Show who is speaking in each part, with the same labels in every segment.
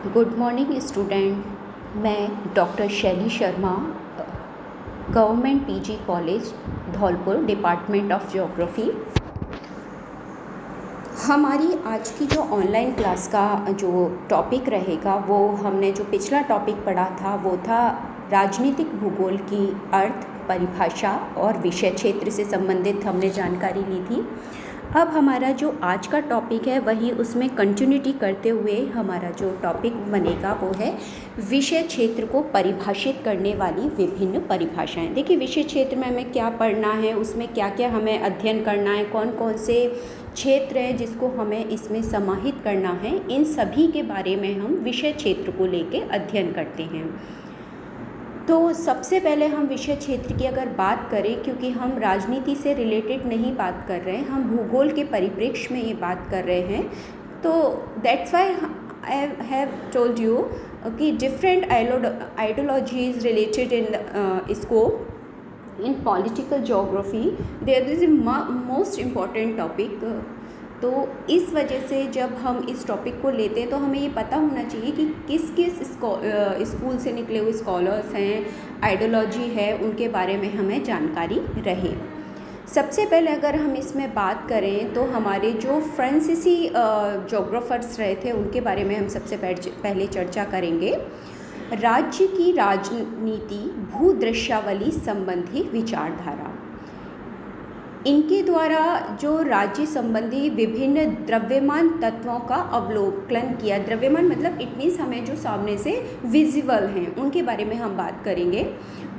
Speaker 1: Good morning student. मैं doctor शैली Sharma, government PG college Dholpur, department of geography. हमारी आज की जो ऑनलाइन क्लास का जो टॉपिक रहेगा वो हमने जो पिछला टॉपिक पढ़ा था वो था राजनीतिक भूगोल की अर्थ, परिभाषा और विषय क्षेत्र से संबंधित हमने जानकारी ली थी। अब हमारा जो आज का टॉपिक है वही उसमें कंटिन्यूटी करते हुए हमारा जो टॉपिक बनेगा वो है विषय क्षेत्र को परिभाषित करने वाली विभिन्न परिभाषाएं। देखिए, विषय क्षेत्र में हमें क्या पढ़ना है, उसमें क्या क्या हमें अध्ययन करना है, कौन कौन से क्षेत्र हैं जिसको हमें इसमें समाहित करना है, इन सभी के बारे में हम विषय क्षेत्र को लेके अध्ययन करते हैं। तो सबसे पहले हम विषय क्षेत्र की अगर बात करें, क्योंकि हम राजनीति से रिलेटेड नहीं बात कर रहे हैं, हम भूगोल के परिप्रेक्ष्य में ये बात कर रहे हैं, तो that's why I have told you कि different ideologies related in scope in political geography, there is a most important topic. तो इस वजह से जब हम इस टॉपिक को लेते हैं तो हमें ये पता होना चाहिए कि किस किस स्कूल से निकले हुए स्कॉलर्स हैं, आइडियोलॉजी है, उनके बारे में हमें जानकारी रहे। सबसे पहले अगर हम इसमें बात करें तो हमारे जो फ्रांसीसी ज्योग्राफर्स रहे थे उनके बारे में हम सबसे पहले चर्चा करेंगे। राज्य की राजनीति भूदृश्यावली संबंधी विचारधारा, इनके द्वारा जो राज्य संबंधी विभिन्न द्रव्यमान तत्वों का अवलोकन किया। द्रव्यमान मतलब इट मीन्स हमें जो सामने से विजिबल हैं उनके बारे में हम बात करेंगे।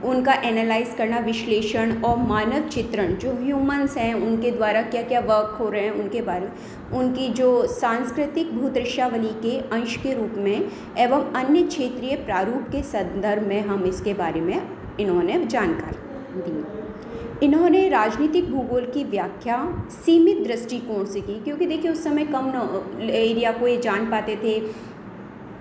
Speaker 1: उनका एनालाइज करना, विश्लेषण और मानव चित्रण, जो ह्यूमंस हैं उनके द्वारा क्या क्या वर्क हो रहे हैं उनके बारे में, उनकी जो सांस्कृतिक भूदृश्यावली के अंश के रूप में एवं अन्य क्षेत्रीय प्रारूप के संदर्भ में हम इसके बारे में इन्होंने जानकारी दी। इन्होंने राजनीतिक भूगोल की व्याख्या सीमित दृष्टिकोण से की, क्योंकि देखिए उस समय कम एरिया को ये जान पाते थे,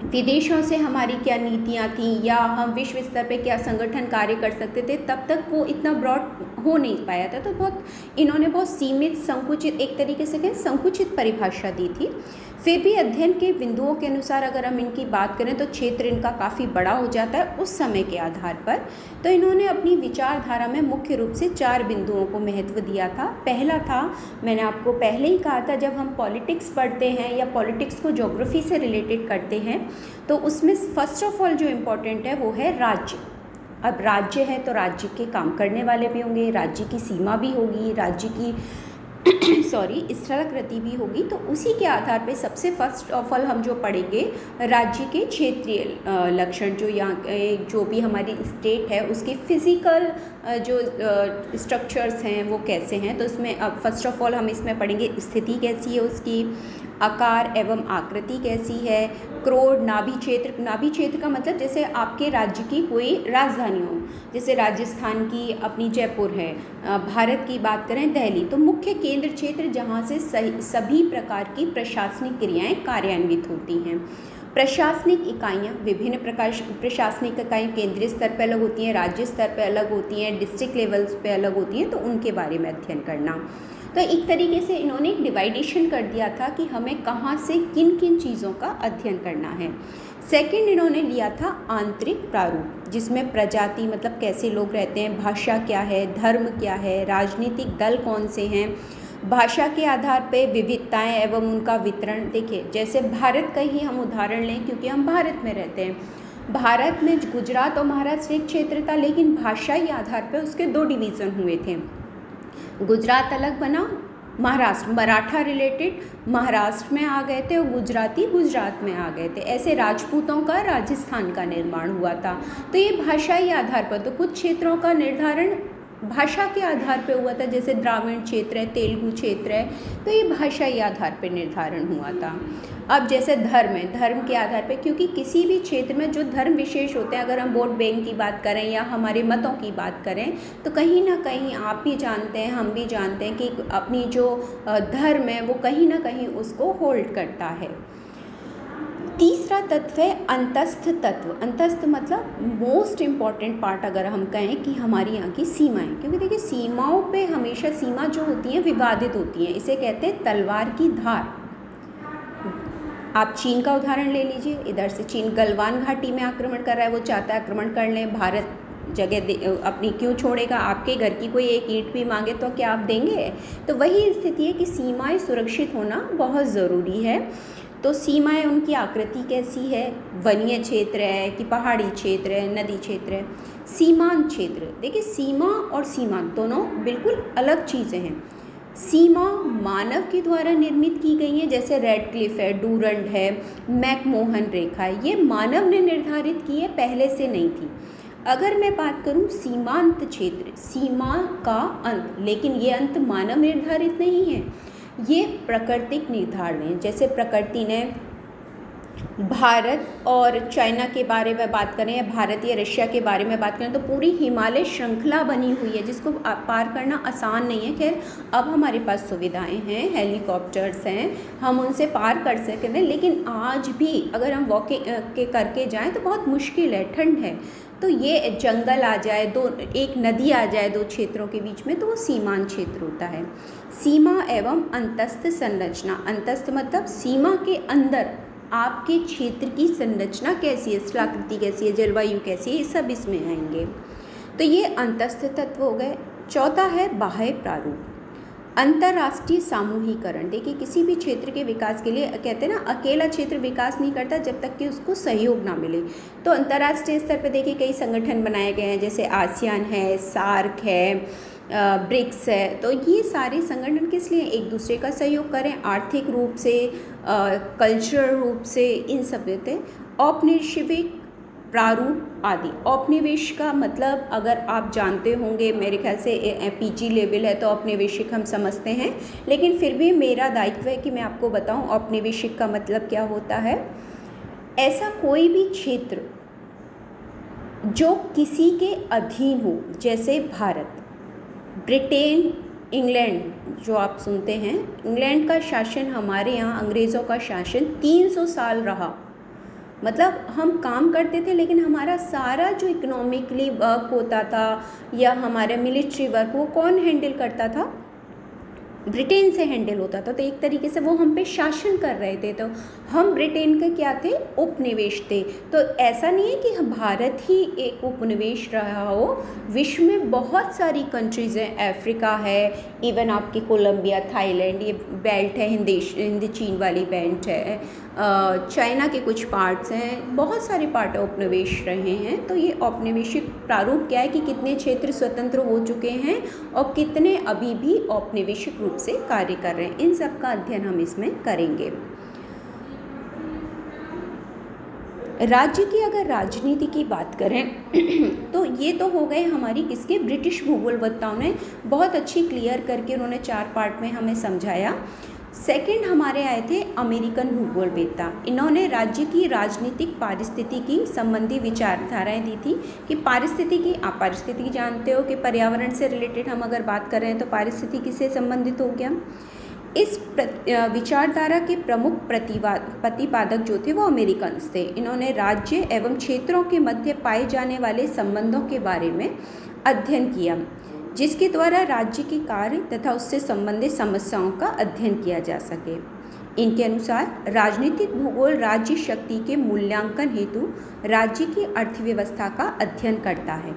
Speaker 1: विदेशों से हमारी क्या नीतियाँ थीं या हम विश्व स्तर पे क्या संगठन कार्य कर सकते थे, तब तक वो इतना ब्रॉड हो नहीं पाया था। तो इन्होंने बहुत सीमित, संकुचित, एक तरीके से कहें संकुचित परिभाषा दी थी। फिर भी अध्ययन के बिंदुओं के अनुसार अगर हम इनकी बात करें तो क्षेत्र इनका काफ़ी बड़ा हो जाता है उस समय के आधार पर। तो इन्होंने अपनी विचारधारा में मुख्य रूप से 4 बिंदुओं को महत्व दिया था। पहला था, मैंने आपको पहले ही कहा था, जब हम पॉलिटिक्स पढ़ते हैं या पॉलिटिक्स को ज्योग्राफी से रिलेटेड करते हैं तो उसमें फर्स्ट ऑफ ऑल जो इम्पोर्टेंट है वो है राज्य। अब राज्य है तो राज्य के काम करने वाले भी होंगे, राज्य की सीमा भी होगी, राज्य की स्थलाकृति भी होगी। तो उसी के आधार पे सबसे फर्स्ट ऑफ ऑल हम जो पढ़ेंगे राज्य के क्षेत्रीय लक्षण, जो यहाँ जो भी हमारी स्टेट है उसके फिजिकल जो स्ट्रक्चर्स हैं वो कैसे हैं। तो इसमें अब फर्स्ट ऑफ ऑल हम इसमें पढ़ेंगे स्थिति कैसी है उसकी, आकार एवं आकृति कैसी है, क्रोड, नाभि क्षेत्र। नाभि क्षेत्र का मतलब जैसे आपके राज्य की कोई राजधानी हो, जैसे राजस्थान की अपनी जयपुर है, भारत की बात करें दिल्ली, तो मुख्य केंद्र क्षेत्र जहाँ से सभी प्रकार की प्रशासनिक क्रियाएं कार्यान्वित होती हैं। प्रशासनिक इकाइयाँ, विभिन्न प्रकार प्रशासनिक इकाइयाँ केंद्रीय स्तर पर अलग होती हैं, राज्य स्तर पर अलग होती हैं, डिस्ट्रिक्ट लेवल्स पे अलग होती हैं, तो उनके बारे में अध्ययन करना। तो एक तरीके से इन्होंने एक डिवाइडेशन कर दिया था कि हमें कहाँ से किन किन चीज़ों का अध्ययन करना है। सेकंड इन्होंने लिया था आंतरिक प्रारूप, जिसमें प्रजाति मतलब कैसे लोग रहते हैं, भाषा क्या है, धर्म क्या है, राजनीतिक दल कौन से हैं, भाषा के आधार पे विविधताएं एवं उनका वितरण। देखिए, जैसे भारत का ही हम उदाहरण लें, क्योंकि हम भारत में रहते हैं। भारत में गुजरात और महाराष्ट्र एक क्षेत्र था, लेकिन भाषाई आधार पर उसके 2 डिवीज़न हुए थे। गुजरात अलग बना, महाराष्ट्र, मराठा रिलेटेड महाराष्ट्र में आ गए थे और गुजराती गुजरात में आ गए थे। ऐसे राजपूतों का राजस्थान का निर्माण हुआ था। तो ये भाषाई आधार पर, तो कुछ क्षेत्रों का निर्धारण भाषा के आधार पर हुआ था, जैसे द्राविड़ क्षेत्र है, तेलुगु क्षेत्र है, तो ये भाषाई आधार पर निर्धारण हुआ था। अब जैसे धर्म है, धर्म के आधार पे, क्योंकि किसी भी क्षेत्र में जो धर्म विशेष होते हैं, अगर हम वोट बैंक की बात करें या हमारे मतों की बात करें, तो कहीं ना कहीं आप भी जानते हैं, हम भी जानते हैं कि अपनी जो धर्म है वो कहीं ना कहीं उसको होल्ड करता है। तीसरा तत्व है अंतस्थ तत्व। अंतस्थ मतलब मोस्ट इम्पॉर्टेंट पार्ट अगर हम कहें कि हमारी यहाँ की सीमाएं, क्योंकि देखिए सीमाओं पे हमेशा सीमा जो होती हैं विवादित होती हैं, इसे कहते हैं तलवार की धार। आप चीन का उदाहरण ले लीजिए, इधर से चीन गलवान घाटी में आक्रमण कर रहा है, वो चाहता है आक्रमण कर लें, भारत जगह अपनी क्यों छोड़ेगा, आपके घर की कोई एक ईंट भी मांगे तो क्या आप देंगे। तो वही स्थिति है कि सीमाएं सुरक्षित होना बहुत ज़रूरी है। तो सीमाएं, उनकी आकृति कैसी है, वनीय क्षेत्र है कि पहाड़ी क्षेत्र है, नदी क्षेत्र है। सीमांत क्षेत्र, देखिए सीमा और सीमांत दोनों बिल्कुल अलग चीज़ें हैं। सीमा मानव के द्वारा निर्मित की गई है, जैसे रेड क्लिफ है, डूरंड है, मैकमोहन रेखा है, ये मानव ने निर्धारित की है, पहले से नहीं थी। अगर मैं बात करूं सीमांत क्षेत्र, सीमा का अंत, लेकिन ये अंत मानव निर्धारित नहीं है, ये प्राकृतिक निर्धारण है। जैसे प्रकृति ने भारत और चाइना के बारे में बात करें या भारत या रशिया के बारे में बात करें तो पूरी हिमालय श्रृंखला बनी हुई है जिसको पार करना आसान नहीं है। खैर अब हमारे पास सुविधाएं हैं, हेलीकॉप्टर्स हैं, हम उनसे पार कर सकते हैं, लेकिन आज भी अगर हम वॉकिंग के करके जाएं तो बहुत मुश्किल है, ठंड है। तो ये जंगल आ जाए, एक नदी आ जाए दो क्षेत्रों के बीच में, तो वो सीमांत क्षेत्र होता है। सीमा एवं अंतस्थ संरचना, अंतस्थ मतलब सीमा के अंदर आपके क्षेत्र की संरचना कैसी है, स्थलाकृति कैसी है, जलवायु कैसी है, ये सब इसमें आएंगे। तो ये अंतस्थ तत्व हो गए। चौथा है बाह्य प्रारूप, अंतर्राष्ट्रीय सामूहिकरण। देखिए किसी भी क्षेत्र के विकास के लिए कहते हैं ना, अकेला क्षेत्र विकास नहीं करता जब तक कि उसको सहयोग ना मिले। तो अंतर्राष्ट्रीय स्तर पर देखिए कई संगठन बनाए गए हैं, जैसे आसियान है, सार्क है, ब्रिक्स है। तो ये सारे संगठन किस लिए, एक दूसरे का सहयोग करें, आर्थिक रूप से, कल्चरल रूप से, इन सब देते हैं। औपनिवेशिक प्रारूप आदि। औपनिवेश का मतलब अगर आप जानते होंगे, मेरे ख्याल से पीजी लेवल है तो औपनिवेशिक हम समझते हैं, लेकिन फिर भी मेरा दायित्व है कि मैं आपको बताऊं औपनिवेशिक का मतलब क्या होता है। ऐसा कोई भी क्षेत्र जो किसी के अधीन हो, जैसे भारत, ब्रिटेन, इंग्लैंड जो आप सुनते हैं, इंग्लैंड का शासन हमारे यहाँ अंग्रेज़ों का शासन 300 साल रहा। मतलब हम काम करते थे लेकिन हमारा सारा जो इकोनॉमिकली वर्क होता था या हमारा मिलिट्री वर्क, वो कौन हैंडल करता था, ब्रिटेन से हैंडल होता था। तो एक तरीके से वो हम पे शासन कर रहे थे, तो हम ब्रिटेन के क्या थे, उपनिवेश थे। तो ऐसा नहीं है कि भारत ही एक उपनिवेश रहा हो, विश्व में बहुत सारी कंट्रीज़ हैं, अफ्रीका है, इवन आपकी कोलंबिया, थाईलैंड, ये बेल्ट है, हिंद चीन वाली बेल्ट है, चाइना के कुछ पार्ट्स हैं, बहुत सारे पार्ट उपनिवेश रहे हैं। तो ये औपनिवेशिक प्रारूप क्या है कि कितने क्षेत्र स्वतंत्र हो चुके हैं और कितने अभी भी औपनिवेशिक रूप से कार्य कर रहे हैं, इन सब का अध्ययन हम इसमें करेंगे। राज्य की अगर राजनीति की बात करें तो ये तो हो गए हमारी किसके, ब्रिटिश भूगोलवेत्ताओं ने बहुत अच्छी क्लियर करके उन्होंने 4 पार्ट में हमें समझाया। सेकंड हमारे आए थे अमेरिकन भूगोलवेत्ता, इन्होंने राज्य की राजनीतिक पारिस्थितिकी संबंधी विचारधाराएं दी थी कि पारिस्थितिकी, आप पारिस्थितिकी जानते हो कि पर्यावरण से रिलेटेड हम अगर बात कर रहे हैं तो पारिस्थितिकी से संबंधित हो गया। इस विचारधारा के प्रमुख प्रतिपादक जो थे वो अमेरिकन थे। इन्होंने राज्य एवं क्षेत्रों के मध्य पाए जाने वाले संबंधों के बारे में अध्ययन किया, जिसके द्वारा राज्य के कार्य तथा उससे संबंधित समस्याओं का अध्ययन किया जा सके। इनके अनुसार राजनीतिक भूगोल राज्य शक्ति के मूल्यांकन हेतु राज्य की अर्थव्यवस्था का अध्ययन करता है।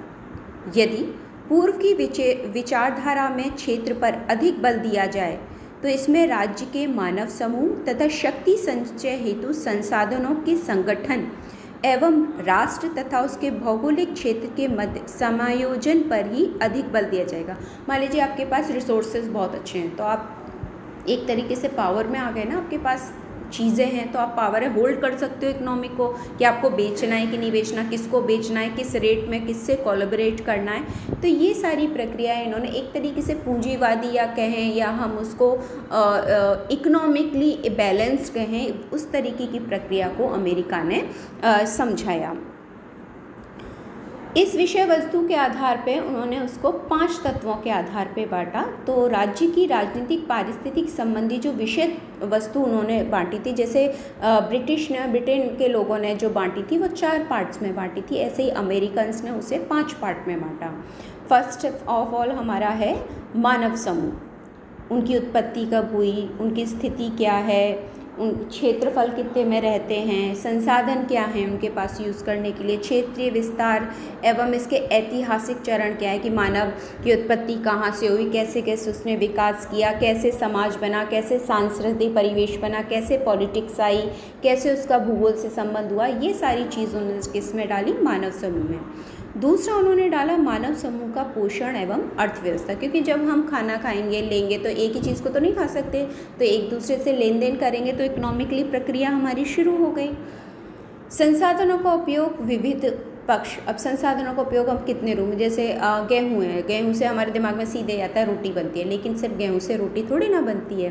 Speaker 1: यदि पूर्व की विचारधारा में क्षेत्र पर अधिक बल दिया जाए तो इसमें राज्य के मानव समूह तथा शक्ति संचय हेतु संसाधनों के संगठन एवं राष्ट्र तथा उसके भौगोलिक क्षेत्र के मध्य समायोजन पर ही अधिक बल दिया जाएगा। मान लीजिए आपके पास रिसोर्सेज बहुत अच्छे हैं, तो आप एक तरीके से पावर में आ गए ना, आपके पास चीज़ें हैं तो आप पावर है होल्ड कर सकते हो इकोनॉमी को, कि आपको बेचना है कि नहीं बेचना, किसको बेचना है, किस रेट में किससे कोलैबोरेट करना है। तो ये सारी प्रक्रियाएं इन्होंने एक तरीके से पूंजीवादी या कहें या हम उसको इकोनॉमिकली बैलेंस कहें, उस तरीके की प्रक्रिया को अमेरिका ने समझाया। इस विषय वस्तु के आधार पे उन्होंने उसको 5 तत्वों के आधार पे बांटा। तो राज्य की राजनीतिक पारिस्थितिक संबंधी जो विषय वस्तु उन्होंने बांटी थी, जैसे ब्रिटेन के लोगों ने जो बांटी थी वो 4 पार्ट्स में बांटी थी, ऐसे ही अमेरिकन्स ने उसे 5 पार्ट में बांटा। फर्स्ट ऑफ ऑल हमारा है मानव समूह, उनकी उत्पत्ति कब हुई, उनकी स्थिति क्या है, उन क्षेत्रफल कितने में रहते हैं, संसाधन क्या हैं उनके पास यूज़ करने के लिए, क्षेत्रीय विस्तार एवं इसके ऐतिहासिक चरण क्या है कि मानव की उत्पत्ति कहाँ से हुई, कैसे कैसे उसने विकास किया, कैसे समाज बना, कैसे सांस्कृतिक परिवेश बना, कैसे पॉलिटिक्स आई, कैसे उसका भूगोल से संबंध हुआ, ये सारी चीज़ उन्होंने किसमें डाली, मानव समूह में। दूसरा उन्होंने डाला मानव समूह का पोषण एवं अर्थव्यवस्था, क्योंकि जब हम खाना खाएंगे लेंगे तो एक ही चीज़ को तो नहीं खा सकते, तो एक दूसरे से लेन देन करेंगे तो इकोनॉमिकली प्रक्रिया हमारी शुरू हो गई। संसाधनों का उपयोग विविध पक्ष, अब संसाधनों का उपयोग हम कितने रूप में, जैसे गेहूँ है, गेहूँ से हमारे दिमाग में सीधे आता है रोटी बनती है, लेकिन सिर्फ गेहूँ से रोटी थोड़ी ना बनती है।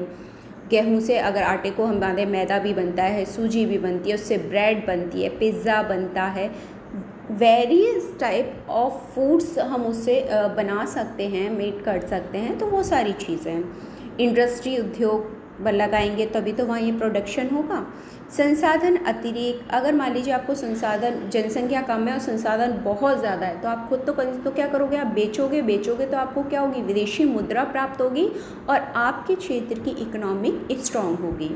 Speaker 1: गेहूँ से अगर आटे को हम बांधे मैदा भी बनता है, सूजी भी बनती है, उससे ब्रेड बनती है, पिज़्ज़ा बनता है, वेरियस टाइप ऑफ फूड्स हम उससे बना सकते हैं, मेड कर सकते हैं। तो वो सारी चीज़ें, इंडस्ट्री उद्योग लगाएंगे तभी तो वहाँ ये प्रोडक्शन होगा। संसाधन अतिरेक, अगर मान लीजिए आपको संसाधन, जनसंख्या कम है और संसाधन बहुत ज़्यादा है, तो आप खुद तो क्या करोगे, आप बेचोगे तो आपको क्या होगी, विदेशी मुद्रा प्राप्त होगी और आपके क्षेत्र की इकोनॉमिक स्ट्रॉन्ग होगी।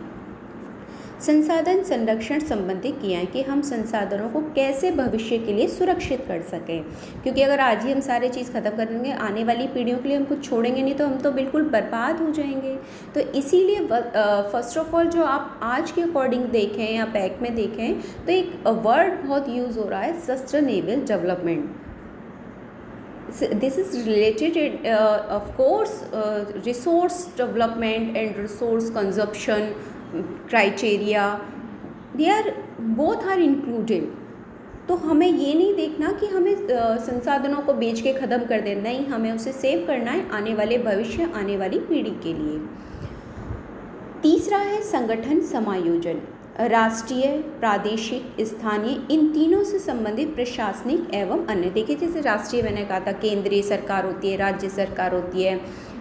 Speaker 1: संसाधन संरक्षण संबंधी किया है कि हम संसाधनों को कैसे भविष्य के लिए सुरक्षित कर सकें, क्योंकि अगर आज ही हम सारे चीज़ ख़त्म कर देंगे, आने वाली पीढ़ियों के लिए हम कुछ छोड़ेंगे नहीं तो हम तो बिल्कुल बर्बाद हो जाएंगे। तो इसीलिए फर्स्ट ऑफ ऑल जो आप आज के अकॉर्डिंग देखें या पैक में देखें तो एक वर्ड बहुत यूज़ हो रहा है, sustainable development. This is related of course resource development and resource consumption criteria, they are both are included। तो हमें ये नहीं देखना कि हमें संसाधनों को बेच के ख़त्म कर देना, नहीं, हमें उसे सेव करना है आने वाले भविष्य, आने वाली पीढ़ी के लिए। तीसरा है संगठन समायोजन, राष्ट्रीय, प्रादेशिक, स्थानीय, इन तीनों से संबंधित प्रशासनिक एवं अन्य। देखिए जैसे राष्ट्रीय मैंने कहा था, केंद्रीय सरकार होती है, राज्य सरकार होती है,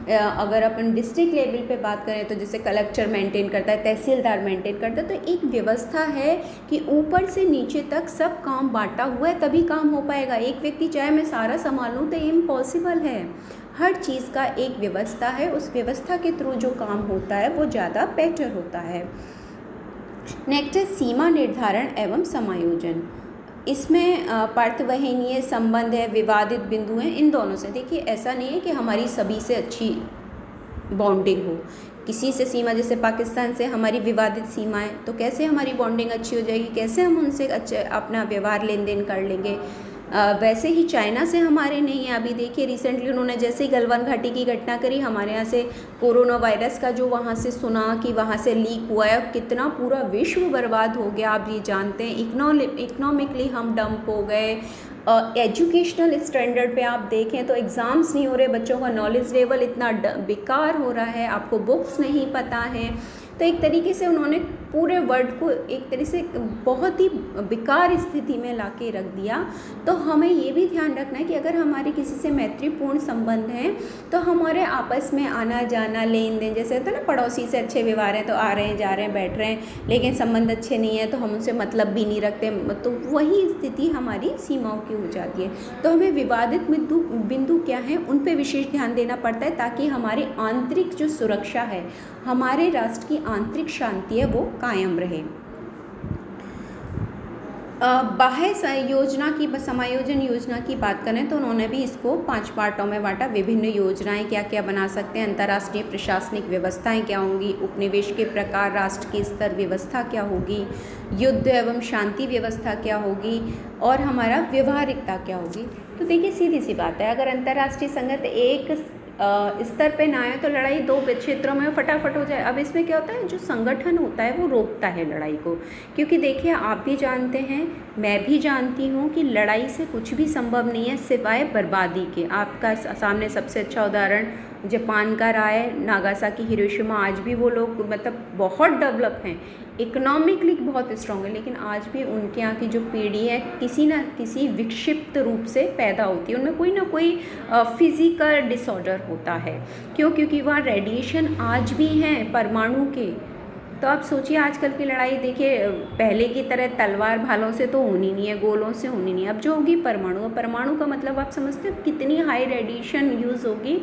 Speaker 1: अगर अपन डिस्ट्रिक्ट लेवल पे बात करें तो जैसे कलेक्टर मेंटेन करता है, तहसीलदार मेंटेन करता है। तो एक व्यवस्था है कि ऊपर से नीचे तक सब काम बांटा हुआ है तभी काम हो पाएगा। एक व्यक्ति चाहे मैं सारा संभालूँ तो इम्पॉसिबल है। हर चीज़ का एक व्यवस्था है, उस व्यवस्था के थ्रू जो काम होता है वो ज़्यादा बेटर होता है। नेक्स्ट है सीमा निर्धारण एवं समायोजन। इसमें पार्थवहनीय संबंध है, विवादित बिंदु हैं, इन दोनों से। देखिए ऐसा नहीं है कि हमारी सभी से अच्छी बॉन्डिंग हो, किसी से सीमा, जैसे पाकिस्तान से हमारी विवादित सीमा है तो कैसे हमारी बॉन्डिंग अच्छी हो जाएगी, कैसे हम उनसे अच्छे अपना व्यवहार लेन देन कर लेंगे। वैसे ही चाइना से हमारे नहीं है। अभी देखिए रिसेंटली उन्होंने जैसे ही गलवान घाटी की घटना करी, हमारे यहाँ से कोरोना वायरस का जो वहाँ से सुना कि वहाँ से लीक हुआ है, कितना पूरा विश्व बर्बाद हो गया आप ये जानते हैं। इकोनॉमिकली हम डंप हो गए। एजुकेशनल स्टैंडर्ड पे आप देखें तो एग्ज़ाम्स नहीं हो रहे, बच्चों का नॉलेज लेवल इतना बेकार हो रहा है, आपको बुक्स नहीं पता है। तो एक तरीके से उन्होंने पूरे वर्ल्ड को एक तरीके से बहुत ही बेकार स्थिति में ला के रख दिया। तो हमें ये भी ध्यान रखना है कि अगर हमारे किसी से मैत्रीपूर्ण संबंध हैं तो हमारे आपस में आना जाना, लेन देन, जैसे होता है ना, पड़ोसी से अच्छे व्यवहार हैं तो आ रहे हैं, जा रहे हैं, बैठ रहे हैं, लेकिन संबंध अच्छे नहीं है तो हम उनसे मतलब भी नहीं रखते, तो वही स्थिति हमारी सीमाओं की हो जाती है। तो हमें विवादित बिंदु क्या हैं उन पर विशेष ध्यान देना पड़ता है ताकि हमारी आंतरिक जो सुरक्षा है, हमारे राष्ट्र की आंतरिक शांति है, वो कायम रहे। बाह्य समायोजन योजना की बात करें तो उन्होंने भी इसको 5 पार्टों में बांटा। विभिन्न योजनाएं क्या क्या बना सकते हैं, अंतर्राष्ट्रीय प्रशासनिक व्यवस्थाएं क्या होंगी, उपनिवेश के प्रकार, राष्ट्र की स्तर व्यवस्था क्या होगी, युद्ध एवं शांति व्यवस्था क्या होगी, और हमारा व्यवहारिकता क्या होगी। तो देखिए सीधी सी बात है, अगर अंतर्राष्ट्रीय संगत एक स्तर पे ना आए तो लड़ाई 2 क्षेत्रों में फटाफट हो जाए। अब इसमें क्या होता है, जो संगठन होता है वो रोकता है लड़ाई को, क्योंकि देखिए आप भी जानते हैं, मैं भी जानती हूँ कि लड़ाई से कुछ भी संभव नहीं है सिवाय बर्बादी के। आपका सामने सबसे अच्छा उदाहरण जापान का रहा है, नागासाकी, हिरोशिमा। आज भी वो लोग मतलब बहुत डेवलप हैं, इकोनॉमिकली बहुत स्ट्रॉन्ग है, लेकिन आज भी उनके यहाँ की जो पीढ़ी है किसी न किसी विक्षिप्त रूप से पैदा होती है, उनमें कोई ना कोई फिजिकल डिसऑर्डर होता है। क्यों? क्योंकि वहाँ रेडिएशन आज भी हैं परमाणु के। तो आप सोचिए आजकल की लड़ाई देखिए, पहले की तरह तलवार भालों से तो होनी नहीं है, गोलों से होनी नहीं है, अब जो होगी परमाणु। परमाणु का मतलब आप समझते हो कितनी हाई रेडिएशन यूज़ होगी।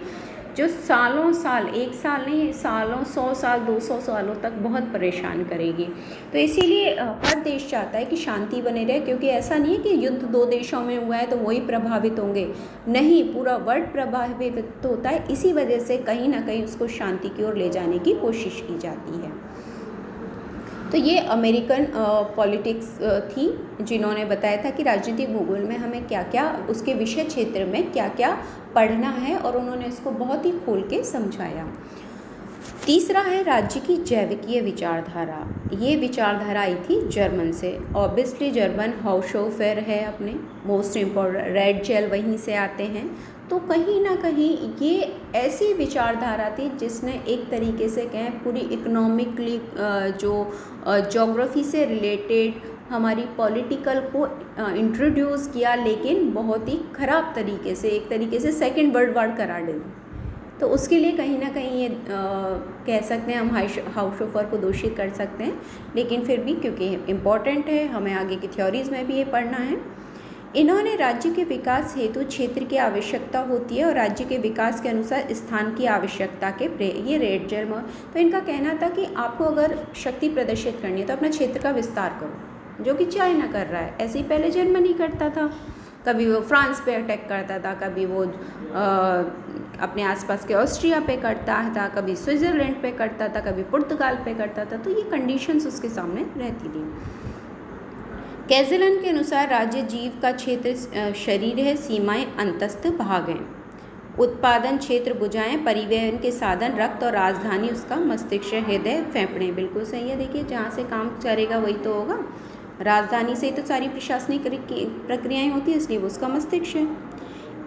Speaker 1: जो सालों साल, 1 साल नहीं, सालों 100 साल 200 सालों तक बहुत परेशान करेगी। तो इसीलिए हर देश चाहता है कि शांति बने रहे, क्योंकि ऐसा नहीं है कि युद्ध 2 देशों में हुआ है तो वही प्रभावित होंगे, नहीं, पूरा वर्ल्ड प्रभावित होता है। इसी वजह से कहीं ना कहीं उसको शांति की ओर ले जाने की कोशिश की जाती है। तो ये अमेरिकन पॉलिटिक्स थी, जिन्होंने बताया था कि राजनीतिक भूगोल में हमें क्या क्या, उसके विषय क्षेत्र में क्या क्या पढ़ना है, और उन्होंने इसको बहुत ही खोल के समझाया। तीसरा है राज्य की जैविकीय विचारधारा। ये विचारधारा आई थी जर्मन से, ऑब्वियसली जर्मन हाउसहोफर है अपने, मोस्ट इम्पोर्टेंट, रेड जेल वहीं से आते हैं। तो कहीं ना कहीं ये ऐसी विचारधारा थी जिसने एक तरीके से कहें पूरी इकोनॉमिकली जो ज्योग्राफी से रिलेटेड हमारी पॉलिटिकल को इंट्रोड्यूस किया, लेकिन बहुत ही ख़राब तरीके से, एक तरीके से सेकेंड वर्ल्ड वार करा दी। तो उसके लिए कहीं ना कहीं ये कह सकते हैं, हम हाउसहोफर को दोषी कर सकते हैं, लेकिन फिर भी क्योंकि इम्पॉर्टेंट है, हमें आगे की थ्योरीज़ में भी ये पढ़ना है। इन्होंने राज्य के विकास हेतु क्षेत्र की आवश्यकता होती है और राज्य के विकास के अनुसार स्थान की आवश्यकता के ये रेड जेल में, तो इनका कहना था कि आपको अगर शक्ति प्रदर्शित करनी है तो अपना क्षेत्र का विस्तार करो, जो कि चाइना कर रहा है। ऐसे ही पहले जर्मनी करता था, कभी वो फ्रांस पे अटैक करता था, कभी वो अपने आसपास के ऑस्ट्रिया पे करता था, कभी स्विट्ज़रलैंड पे करता था, कभी पुर्तगाल पे करता था। तो ये कंडीशंस उसके सामने रहती थी। कैज़लन के अनुसार राज्य जीव का क्षेत्र शरीर है, सीमाएं अंतस्थ भाग हैं, उत्पादन क्षेत्र भुजाएं, परिवहन के साधन रक्त और राजधानी उसका मस्तिष्क, हृदय, फेफड़े। बिल्कुल सही है। देखिए, जहाँ से काम चलेगा वही तो होगा, राजधानी से ही तो सारी प्रशासनिक प्रक्रियाएं होती है, इसलिए वो उसका मस्तिष्क है।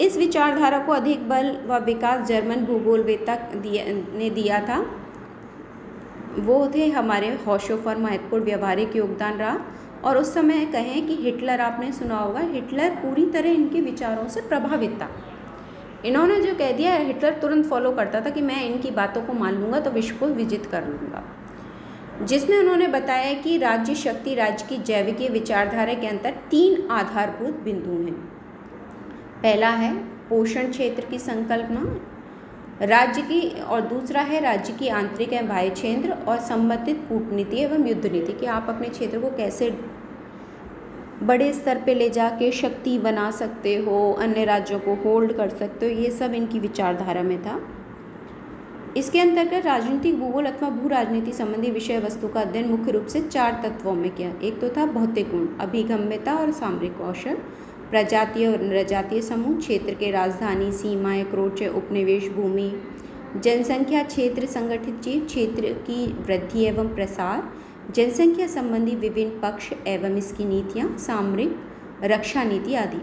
Speaker 1: इस विचारधारा को अधिक बल व विकास जर्मन भूगोलवेत्ता ने दिया था, वो थे हमारे हाउसहोफर। महत्वपूर्ण व्यवहारिक योगदान रहा। और उस समय कहें कि हिटलर, आपने सुना होगा, हिटलर पूरी तरह इनके विचारों से प्रभावित था। इन्होंने जो कह दिया, हिटलर तुरंत फॉलो करता था कि मैं इनकी बातों को मान लूँगा तो विश्व को विजित कर लूँगा। जिसमें उन्होंने बताया कि राज्य शक्ति, राज्य की जैविकीय विचारधारा के अंतर 3 आधारभूत बिंदु हैं। पहला है पोषण क्षेत्र की संकल्पना राज्य की, और दूसरा है राज्य की आंतरिक एवं बाह्य क्षेत्र और संबंधित कूटनीति एवं युद्ध नीति, कि आप अपने क्षेत्र को कैसे बड़े स्तर पे ले जाके शक्ति बना सकते हो, अन्य राज्यों को होल्ड कर सकते हो। ये सब इनकी विचारधारा में था। इसके अंतर्गत राजनीतिक भूगोल अथवा भू राजनीति संबंधी विषय वस्तु का अध्ययन मुख्य रूप से 4 तत्वों में किया। एक तो था भौतिक गुण, अभिगम्यता और सामरिक कौशल, प्रजातीय और नृजातीय समूह, क्षेत्र के राजधानी, सीमाएं, क्रोच, उपनिवेश भूमि, जनसंख्या, क्षेत्र, संगठित जीव, क्षेत्र की वृद्धि एवं प्रसार, जनसंख्या संबंधी विभिन्न पक्ष एवं इसकी नीतियाँ, सामरिक, रक्षा नीति आदि।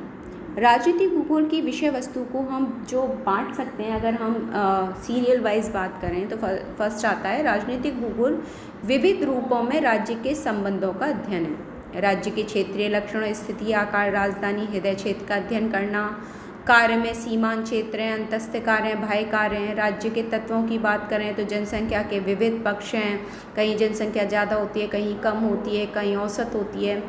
Speaker 1: राजनीतिक भूगोल की विषय वस्तु को हम जो बांट सकते हैं, अगर हम सीरियल वाइज बात करें तो फर्स्ट आता है राजनीतिक भूगोल विविध रूपों में राज्य के संबंधों का अध्ययन है। राज्य के क्षेत्रीय लक्षणों, स्थिति, आकार, राजधानी, हृदय क्षेत्र का अध्ययन करना। कार्य में सीमांत क्षेत्र हैं, अंतस्थ कार्य हैं, बाह्य कार्य हैं। राज्य के तत्वों की बात करें तो जनसंख्या के विविध पक्ष हैं, कहीं जनसंख्या ज़्यादा होती है, कहीं कम होती है, कहीं औसत होती है।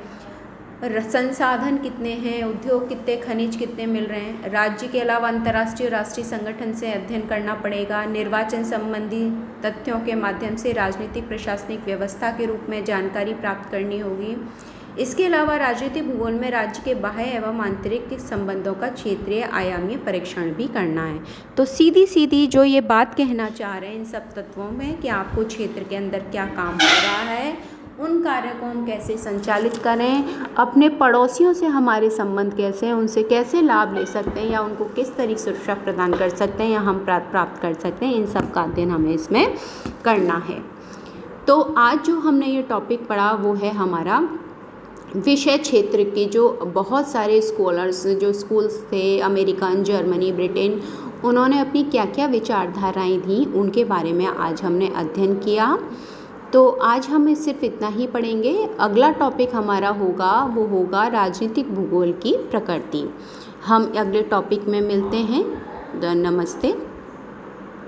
Speaker 1: संसाधन कितने हैं, उद्योग कितने, खनिज कितने मिल रहे हैं। राज्य के अलावा अंतर्राष्ट्रीय और राष्ट्रीय संगठन से अध्ययन करना पड़ेगा। निर्वाचन संबंधी तथ्यों के माध्यम से राजनीतिक प्रशासनिक व्यवस्था के रूप में जानकारी प्राप्त करनी होगी। इसके अलावा राजनीतिक भूगोल में राज्य के बाह्य एवं आंतरिक संबंधों का क्षेत्रीय आयामीय परीक्षण भी करना है। तो सीधी सीधी जो ये बात कहना चाह रहे हैं इन सब तत्वों में कि आपको क्षेत्र के अंदर क्या काम हो रहा है, उन कार्यों को हम कैसे संचालित करें, अपने पड़ोसियों से हमारे संबंध कैसे हैं, उनसे कैसे लाभ ले सकते हैं या उनको किस तरीके से सुरक्षा प्रदान कर सकते हैं या हम प्राप्त कर सकते हैं, इन सब का अध्ययन हमें इसमें करना है। तो आज जो हमने ये टॉपिक पढ़ा वो है हमारा विषय क्षेत्र के जो बहुत सारे स्कॉलर्स जो स्कूल्स थे, अमेरिकन, जर्मनी, ब्रिटेन, उन्होंने अपनी क्या क्या विचारधाराएँ दी उनके बारे में आज हमने अध्ययन किया। तो आज हम सिर्फ इतना ही पढ़ेंगे। अगला टॉपिक हमारा होगा वो होगा राजनीतिक भूगोल की प्रकृति। हम अगले टॉपिक में मिलते हैं। नमस्ते।